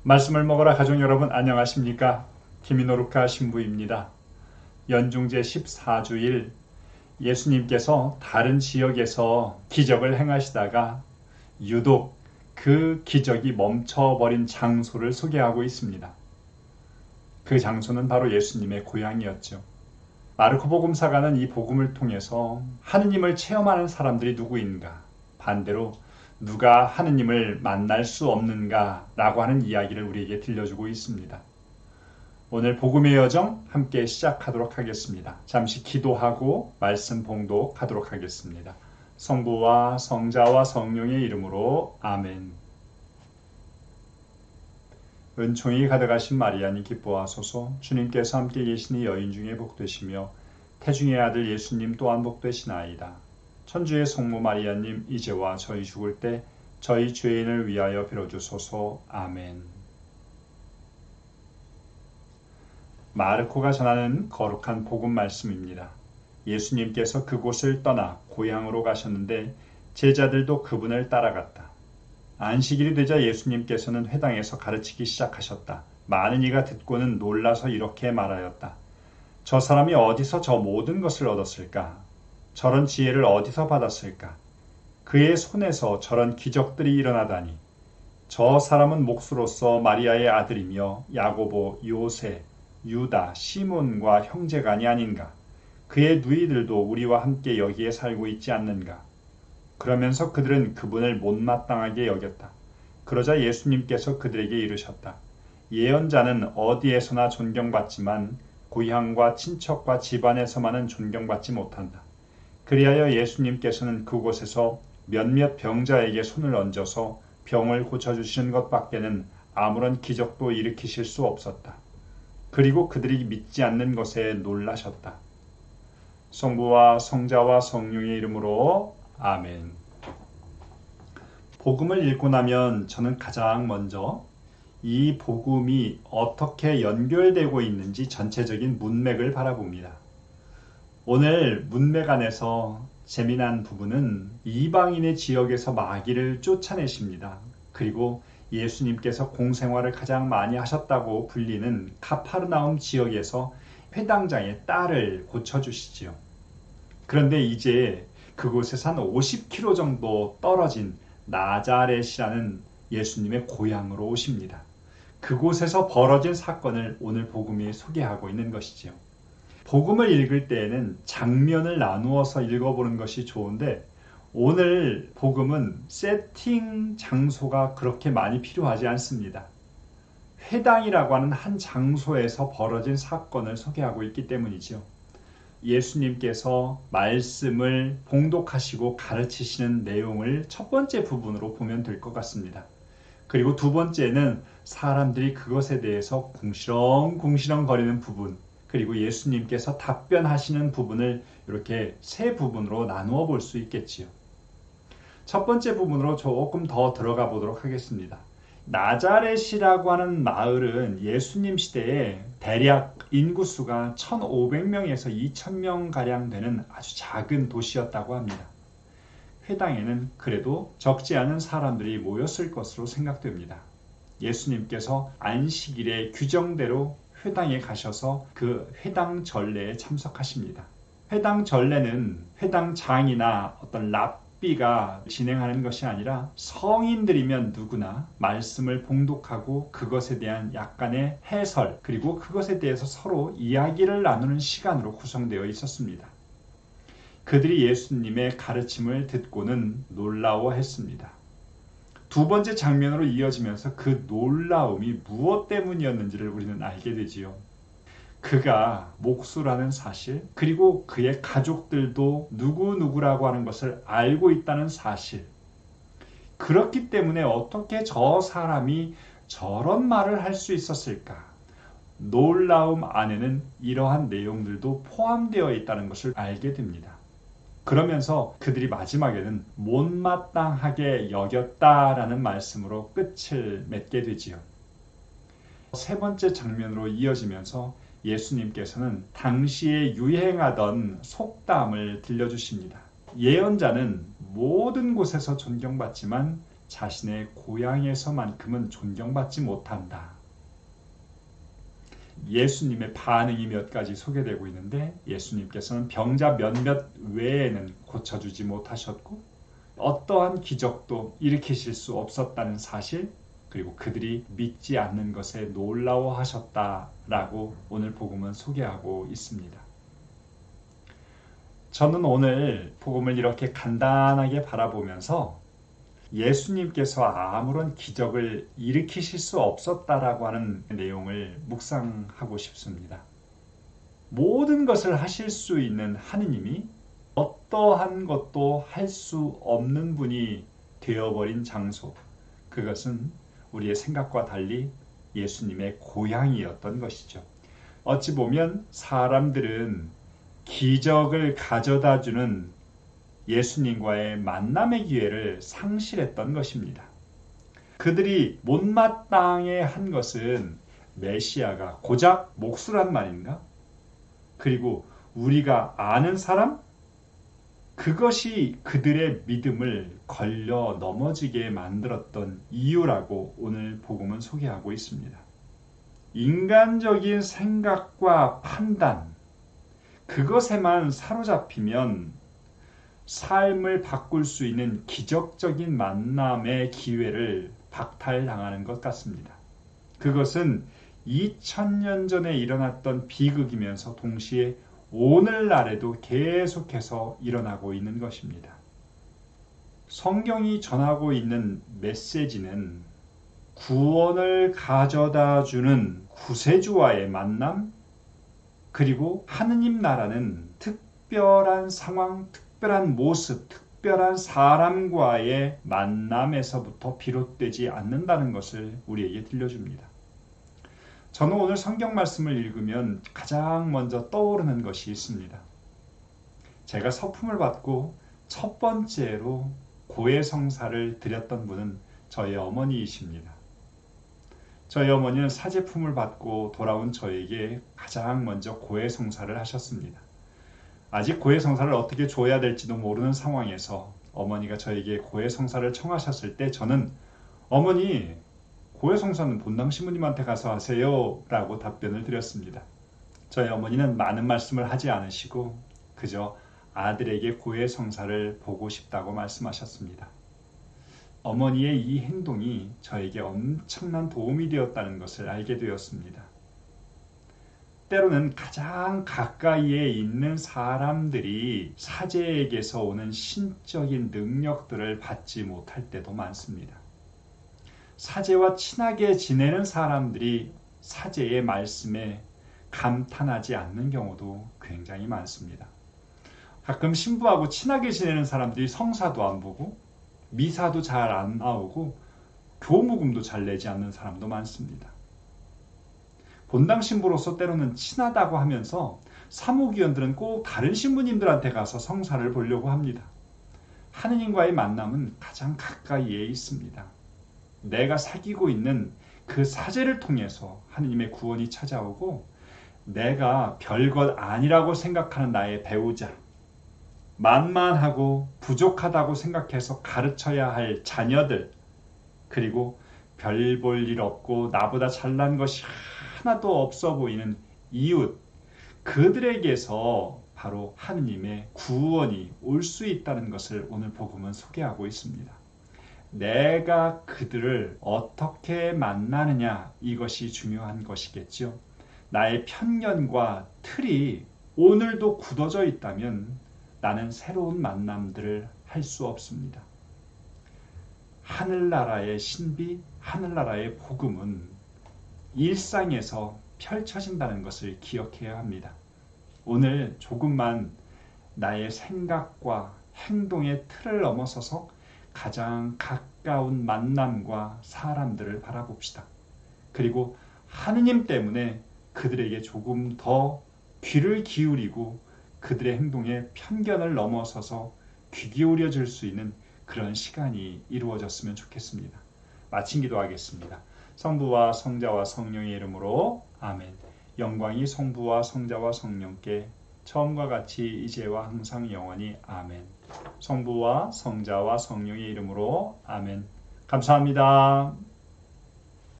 말씀을 먹으라 가족 여러분 안녕하십니까? 김인호루카 신부입니다. 연중제 14주일 예수님께서 다른 지역에서 기적을 행하시다가 유독 그 기적이 멈춰버린 장소를 소개하고 있습니다. 그 장소는 바로 예수님의 고향이었죠. 마르코 복음사가는 이 복음을 통해서 하느님을 체험하는 사람들이 누구인가, 반대로 누가 하느님을 만날 수 없는가 라고 하는 이야기를 우리에게 들려주고 있습니다. 오늘 복음의 여정 함께 시작하도록 하겠습니다. 잠시 기도하고 말씀 봉독하도록 하겠습니다. 성부와 성자와 성령의 이름으로 아멘. 은총이 가득하신 마리아님 기뻐하소서. 주님께서 함께 계시니 여인 중에 복되시며 태중의 아들 예수님 또한 복되시나이다. 천주의 성모 마리아님 이제와 저희 죽을 때 저희 죄인을 위하여 빌어주소서. 아멘. 마르코가 전하는 거룩한 복음 말씀입니다. 예수님께서 그곳을 떠나 고향으로 가셨는데 제자들도 그분을 따라갔다. 안식일이 되자 예수님께서는 회당에서 가르치기 시작하셨다. 많은 이가 듣고는 놀라서 이렇게 말하였다. 저 사람이 어디서 저 모든 것을 얻었을까? 저런 지혜를 어디서 받았을까? 그의 손에서 저런 기적들이 일어나다니. 저 사람은 몫으로서 마리아의 아들이며 야고보, 요세, 유다, 시몬과 형제간이 아닌가? 그의 누이들도 우리와 함께 여기에 살고 있지 않는가? 그러면서 그들은 그분을 못마땅하게 여겼다. 그러자 예수님께서 그들에게 이르셨다. 예언자는 어디에서나 존경받지만 고향과 친척과 집안에서만은 존경받지 못한다. 그리하여 예수님께서는 그곳에서 몇몇 병자에게 손을 얹어서 병을 고쳐주시는 것밖에는 아무런 기적도 일으키실 수 없었다. 그리고 그들이 믿지 않는 것에 놀라셨다. 성부와 성자와 성령의 이름으로 아멘. 복음을 읽고 나면 저는 가장 먼저 이 복음이 어떻게 연결되고 있는지 전체적인 문맥을 바라봅니다. 오늘 문맥 안에서 재미난 부분은 이방인의 지역에서 마귀를 쫓아내십니다. 그리고 예수님께서 공생활을 가장 많이 하셨다고 불리는 카파르나움 지역에서 회당장의 딸을 고쳐주시지요. 그런데 이제 그곳에서 한 50km 정도 떨어진 나자렛이라는 예수님의 고향으로 오십니다. 그곳에서 벌어진 사건을 오늘 복음이 소개하고 있는 것이지요. 복음을 읽을 때에는 장면을 나누어서 읽어보는 것이 좋은데 오늘 복음은 세팅 장소가 그렇게 많이 필요하지 않습니다. 회당이라고 하는 한 장소에서 벌어진 사건을 소개하고 있기 때문이죠. 예수님께서 말씀을 봉독하시고 가르치시는 내용을 첫 번째 부분으로 보면 될 것 같습니다. 그리고 두 번째는 사람들이 그것에 대해서 궁시렁궁시렁 거리는 부분, 그리고 예수님께서 답변하시는 부분을 이렇게 세 부분으로 나누어 볼 수 있겠지요. 첫 번째 부분으로 조금 더 들어가 보도록 하겠습니다. 나자렛이라고 하는 마을은 예수님 시대에 대략 인구수가 1,500명에서 2,000명 가량 되는 아주 작은 도시였다고 합니다. 회당에는 그래도 적지 않은 사람들이 모였을 것으로 생각됩니다. 예수님께서 안식일의 규정대로 회당에 가셔서 그 회당 전례에 참석하십니다. 회당 전례는 회당장이나 어떤 랍비가 진행하는 것이 아니라 성인들이면 누구나 말씀을 봉독하고 그것에 대한 약간의 해설, 그리고 그것에 대해서 서로 이야기를 나누는 시간으로 구성되어 있었습니다. 그들이 예수님의 가르침을 듣고는 놀라워했습니다. 두 번째 장면으로 이어지면서 그 놀라움이 무엇 때문이었는지를 우리는 알게 되지요. 그가 목수라는 사실, 그리고 그의 가족들도 누구누구라고 하는 것을 알고 있다는 사실. 그렇기 때문에 어떻게 저 사람이 저런 말을 할 수 있었을까? 놀라움 안에는 이러한 내용들도 포함되어 있다는 것을 알게 됩니다. 그러면서 그들이 마지막에는 못마땅하게 여겼다라는 말씀으로 끝을 맺게 되지요. 세 번째 장면으로 이어지면서 예수님께서는 당시에 유행하던 속담을 들려주십니다. 예언자는 모든 곳에서 존경받지만 자신의 고향에서만큼은 존경받지 못한다. 예수님의 반응이 몇 가지 소개되고 있는데 예수님께서는 병자 몇몇 외에는 고쳐주지 못하셨고 어떠한 기적도 일으키실 수 없었다는 사실, 그리고 그들이 믿지 않는 것에 놀라워하셨다라고 오늘 복음은 소개하고 있습니다. 저는 오늘 복음을 이렇게 간단하게 바라보면서 예수님께서 아무런 기적을 일으키실 수 없었다라고 하는 내용을 묵상하고 싶습니다. 모든 것을 하실 수 있는 하느님이 어떠한 것도 할 수 없는 분이 되어버린 장소, 그것은 우리의 생각과 달리 예수님의 고향이었던 것이죠. 어찌 보면 사람들은 기적을 가져다주는 예수님과의 만남의 기회를 상실했던 것입니다. 그들이 못마땅해 한 것은 메시아가 고작 목수란 말인가? 그리고 우리가 아는 사람? 그것이 그들의 믿음을 걸려 넘어지게 만들었던 이유라고 오늘 복음은 소개하고 있습니다. 인간적인 생각과 판단, 그것에만 사로잡히면 삶을 바꿀 수 있는 기적적인 만남의 기회를 박탈당하는 것 같습니다. 그것은 2000년 전에 일어났던 비극이면서 동시에 오늘날에도 계속해서 일어나고 있는 것입니다. 성경이 전하고 있는 메시지는 구원을 가져다 주는 구세주와의 만남, 그리고 하느님 나라는 특별한 상황, 특별한 모습, 특별한 사람과의 만남에서부터 비롯되지 않는다는 것을 우리에게 들려줍니다. 저는 오늘 성경 말씀을 읽으면 가장 먼저 떠오르는 것이 있습니다. 제가 서품을 받고 첫 번째로 고해성사를 드렸던 분은 저희 어머니이십니다. 저희 어머니는 사제품을 받고 돌아온 저에게 가장 먼저 고해성사를 하셨습니다. 아직 고해성사를 어떻게 줘야 될지도 모르는 상황에서 어머니가 저에게 고해성사를 청하셨을 때 저는 어머니, 고해성사는 본당 신부님한테 가서 하세요 라고 답변을 드렸습니다. 저희 어머니는 많은 말씀을 하지 않으시고 그저 아들에게 고해성사를 보고 싶다고 말씀하셨습니다. 어머니의 이 행동이 저에게 엄청난 도움이 되었다는 것을 알게 되었습니다. 때로는 가장 가까이에 있는 사람들이 사제에게서 오는 신적인 능력들을 받지 못할 때도 많습니다. 사제와 친하게 지내는 사람들이 사제의 말씀에 감탄하지 않는 경우도 굉장히 많습니다. 가끔 신부하고 친하게 지내는 사람들이 성사도 안 보고 미사도 잘 안 나오고 교무금도 잘 내지 않는 사람도 많습니다. 본당 신부로서 때로는 친하다고 하면서 사무위원들은 꼭 다른 신부님들한테 가서 성사를 보려고 합니다. 하느님과의 만남은 가장 가까이에 있습니다. 내가 사귀고 있는 그 사제를 통해서 하느님의 구원이 찾아오고 내가 별것 아니라고 생각하는 나의 배우자, 만만하고 부족하다고 생각해서 가르쳐야 할 자녀들, 그리고 별 볼 일 없고 나보다 잘난 것이 하나도 없어 보이는 이웃, 그들에게서 바로 하느님의 구원이 올 수 있다는 것을 오늘 복음은 소개하고 있습니다. 내가 그들을 어떻게 만나느냐, 이것이 중요한 것이겠죠. 나의 편견과 틀이 오늘도 굳어져 있다면 나는 새로운 만남들을 할 수 없습니다. 하늘나라의 신비, 하늘나라의 복음은 일상에서 펼쳐진다는 것을 기억해야 합니다. 오늘 조금만 나의 생각과 행동의 틀을 넘어서서 가장 가까운 만남과 사람들을 바라봅시다. 그리고 하느님 때문에 그들에게 조금 더 귀를 기울이고 그들의 행동에 편견을 넘어서서 귀 기울여 줄 수 있는 그런 시간이 이루어졌으면 좋겠습니다. 마친 기도하겠습니다. 성부와 성자와 성령의 이름으로 아멘. 영광이 성부와 성자와 성령께 처음과 같이 이제와 항상 영원히 아멘. 성부와 성자와 성령의 이름으로 아멘. 감사합니다.